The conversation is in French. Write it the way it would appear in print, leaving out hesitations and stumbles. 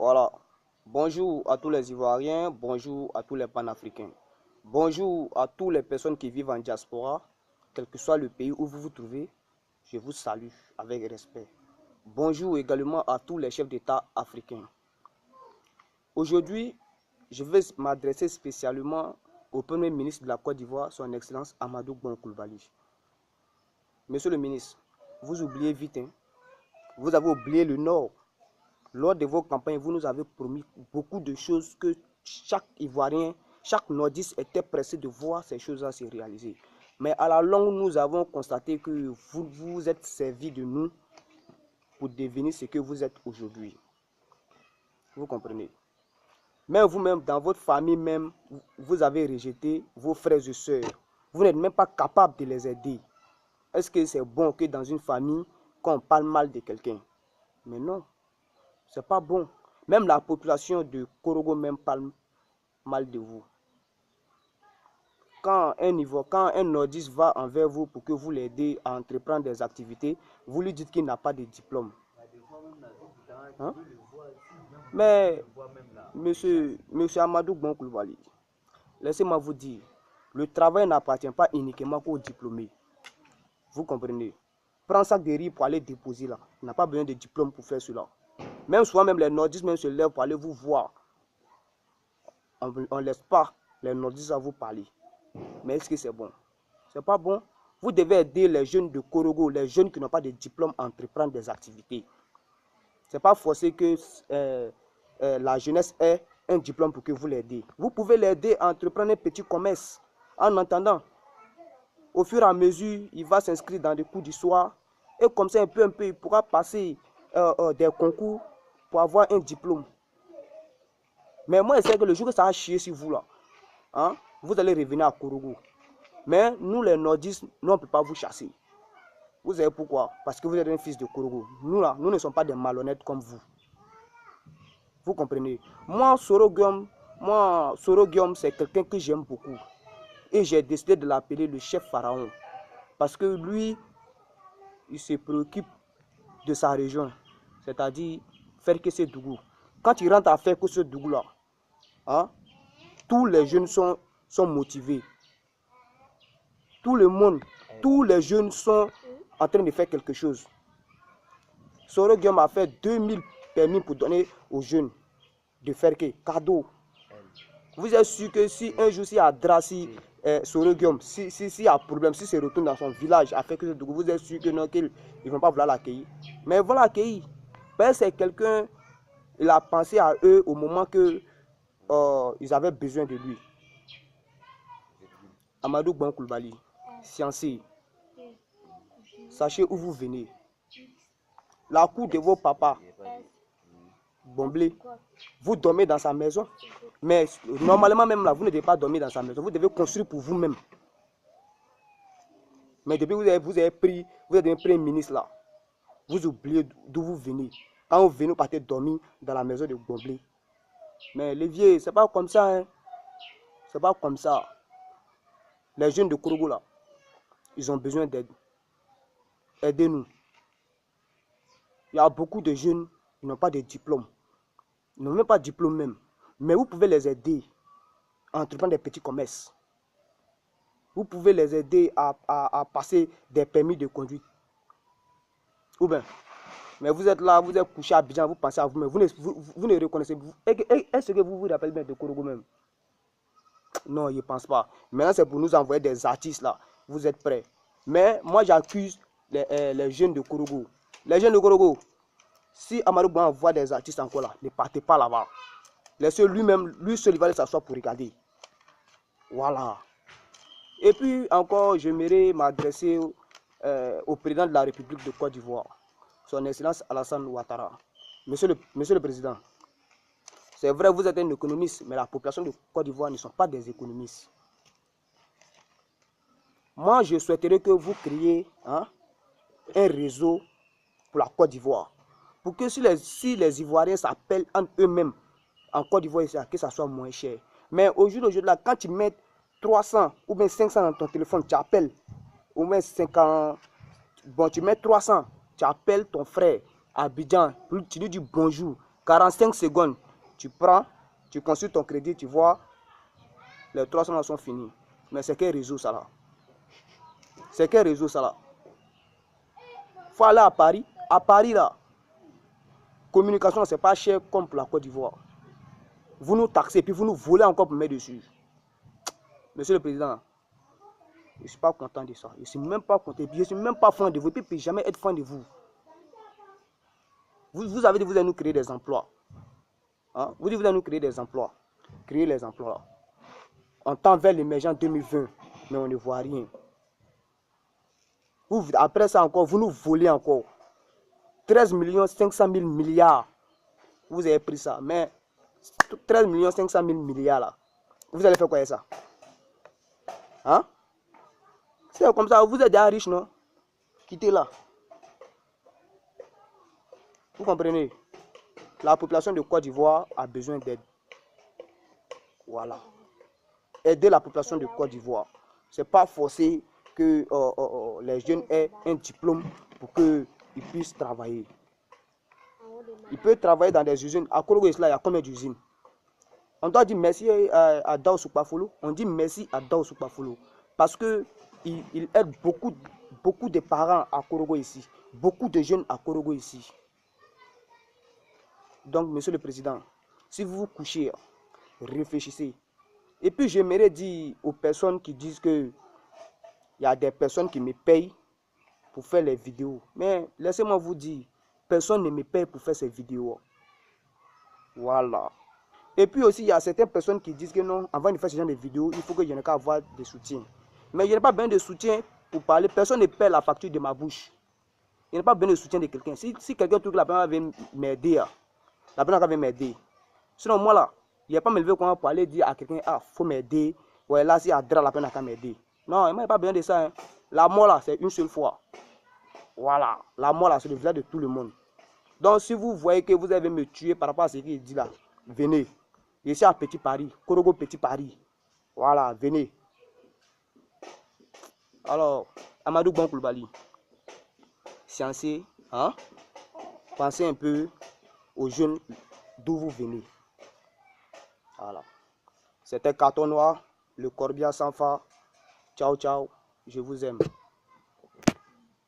Voilà. Bonjour à tous les Ivoiriens, bonjour à tous les panafricains. Bonjour à toutes les personnes qui vivent en diaspora, quel que soit le pays où vous vous trouvez, je vous salue avec respect. Bonjour également à tous les chefs d'État africains. Aujourd'hui, je vais m'adresser spécialement au Premier ministre de la Côte d'Ivoire, son Excellence Amadou Bon Coulibaly. Monsieur le ministre, vous oubliez vite, hein? Vous avez oublié le Nord. Lors de vos campagnes, vous nous avez promis beaucoup de choses que chaque Ivoirien, chaque Nordiste était pressé de voir ces choses-là se réaliser. Mais à la longue, nous avons constaté que vous vous êtes servi de nous pour devenir ce que vous êtes aujourd'hui. Vous comprenez? Mais vous-même, dans votre famille même, vous avez rejeté vos frères et sœurs. Vous n'êtes même pas capable de les aider. Est-ce que c'est bon que dans une famille, qu'on parle mal de quelqu'un? Mais non. C'est pas bon. Même la population de Korogo même parle mal de vous. Quand un nordiste va envers vous pour que vous l'aidez à entreprendre des activités, vous lui dites qu'il n'a pas de diplôme. Hein? Mais, monsieur Amadou Bon Coulibaly, laissez-moi vous dire, le travail n'appartient pas uniquement qu'aux diplômés. Vous comprenez? Prends un sac de riz pour aller déposer là. Il n'a pas besoin de diplôme pour faire cela. Même souvent, même les nordistes même se lèvent pour aller vous voir. On ne laisse pas les nordistes à vous parler. Mais est-ce que c'est bon? C'est pas bon. Vous devez aider les jeunes de Korogo, les jeunes qui n'ont pas de diplôme à entreprendre des activités. C'est pas forcé que la jeunesse ait un diplôme pour que vous l'aidez. Vous pouvez l'aider à entreprendre un petit commerce. En entendant, au fur et à mesure, il va s'inscrire dans des cours du soir. Et comme ça, un peu, il pourra passer des concours pour avoir un diplôme. Mais moi, je sais que le jour que ça va chier sur vous là, hein, vous allez revenir à Korogo. Mais nous, les nordistes, nous, on ne peut pas vous chasser. Vous savez pourquoi? Parce que vous êtes un fils de Korogo. Nous, là, nous ne sommes pas des malhonnêtes comme vous. Vous comprenez? Moi, Soro Guillaume, c'est quelqu'un que j'aime beaucoup. Et j'ai décidé de l'appeler le chef pharaon. Parce que lui, il se préoccupe de sa région. C'est-à-dire faire que ce Dougou. Quand il rentre à faire que ce Dougou-là, hein, tous les jeunes sont motivés. Tout le monde, tous les jeunes sont en train de faire quelque chose. Soro Guillaume a fait 2000 permis pour donner aux jeunes de faire que cadeau. Vous êtes sûr que si un jour, si à Drassi, Soro Guillaume, si y a problème, si se retourne dans son village à faire que vous êtes sûr que non, qu'ils ne vont pas vouloir l'accueillir. Mais ils vont l'accueillir. Parce que c'est quelqu'un, il a pensé à eux au moment que ils avaient besoin de lui. Amadou Bon Coulibaly, sciencier, sachez où vous venez. La cour de vos papas, Bomblé, vous dormez dans sa maison. Mais normalement même là, vous ne devez pas dormir dans sa maison. Vous devez construire pour vous-même. Mais depuis que vous êtes un premier ministre là, vous oubliez d'où vous venez. Quand vous venez, vous partez dormir dans la maison de Bomblé. Mais les vieux, c'est pas comme ça. Hein. C'est pas comme ça. Les jeunes de Korogo là, ils ont besoin d'aide. Aidez-nous. Il y a beaucoup de jeunes qui n'ont pas de diplôme. Ils n'ont même pas de diplôme même. Mais vous pouvez les aider à entreprendre des petits commerces. Vous pouvez les aider à passer des permis de conduite. Ou bien, mais vous êtes là, vous êtes couché à Abidjan, vous pensez à vous-même. Vous ne reconnaissez pas. Est-ce que vous vous rappelez bien de Korogo même? Non, je ne pense pas. Maintenant, c'est pour nous envoyer des artistes là. Vous êtes prêts? Mais moi, j'accuse les jeunes de Korogo. Les jeunes de Korogo, si Amadou Bon envoie des artistes encore là, ne partez pas là-bas. Laissez lui seul, il va s'asseoir pour regarder. Voilà. Et puis encore, j'aimerais m'adresser au président de la République de Côte d'Ivoire, son Excellence Alassane Ouattara. Monsieur le Président, c'est vrai, vous êtes un économiste, mais la population de Côte d'Ivoire ne sont pas des économistes. Moi, je souhaiterais que vous créiez un réseau pour la Côte d'Ivoire. Pour que si les Ivoiriens s'appellent entre eux-mêmes en Côte d'Ivoire, que ça soit moins cher. Mais aujourd'hui, là, quand tu mets 300 ou bien 500 dans ton téléphone, tu appelles. Ou bien 50. Bon, tu mets 300, tu appelles ton frère à Abidjan, tu lui dis bonjour. 45 secondes, tu prends, tu consultes ton crédit, tu vois, les 300 sont finis. Mais c'est quel réseau ça là? C'est quel réseau ça là? Faut aller à Paris. À Paris là, communication, c'est pas cher comme pour la Côte d'Ivoire. Vous nous taxez, puis vous nous volez encore pour mettre dessus. Monsieur le Président, je ne suis pas content de ça. Je ne suis même pas content. Je ne suis même pas fan de vous. Et puis, je ne peux jamais être fan de vous. Vous avez dit que vous allez nous créer des emplois. Hein? Vous dites que vous allez nous créer des emplois. Créer les emplois. On tend vers l'émergence 2020, mais on ne voit rien. Vous, après ça encore, vous nous volez encore. 13 500 000 milliards. Vous avez pris ça. Mais 13 500 000 milliards là. Vous allez faire quoi avec ça? Hein? C'est comme ça, vous êtes déjà riche, non? Quittez là. Vous comprenez? La population de Côte d'Ivoire a besoin d'aide. Voilà. Aider la population de Côte d'Ivoire. Ce n'est pas forcé que les jeunes aient un diplôme pour qu'ils puissent travailler. Ils peuvent travailler dans des usines. À Korogo, il y a combien d'usines? On doit dire merci à Dao Soukpafolo. On dit merci à Dao Soukpafolo. Parce qu'il aide beaucoup de parents à Korogo ici. Beaucoup de jeunes à Korogo ici. Donc, Monsieur le Président, si vous vous couchez, réfléchissez. Et puis, j'aimerais dire aux personnes qui disent que il y a des personnes qui me payent pour faire les vidéos. Mais laissez-moi vous dire, personne ne me paye pour faire ces vidéos. Voilà. Et puis aussi, il y a certaines personnes qui disent que non, avant de faire ce genre de vidéos, il faut que je n'ai qu'à avoir des soutiens. Mais je n'ai pas besoin de soutien pour parler. Personne ne paie la facture de ma bouche. Je n'ai pas besoin de soutien de quelqu'un. Si quelqu'un trouve que la personne va m'aider, la personne va m'aider. Sinon, moi là, il n'y a pas me lever pour aller dire à quelqu'un, ah, faut m'aider. Ouais, là, si Adra, la personne n'a qu'à m'aider. Non, il n'y a pas besoin de ça. Hein. La mort là, c'est une seule fois. Voilà. La mort là, c'est le visage de tout le monde. Donc, si vous voyez que vous allez me tuer par rapport à ce qu'il dit là, venez. Je suis à Petit Paris, Korogo Petit Paris. Voilà, venez. Alors, Amadou Bon Koulibaly, sciencé, hein? Pensez un peu aux jeunes d'où vous venez. Voilà. C'était Carton Noir, le Corbia sans phare. Ciao, ciao. Je vous aime.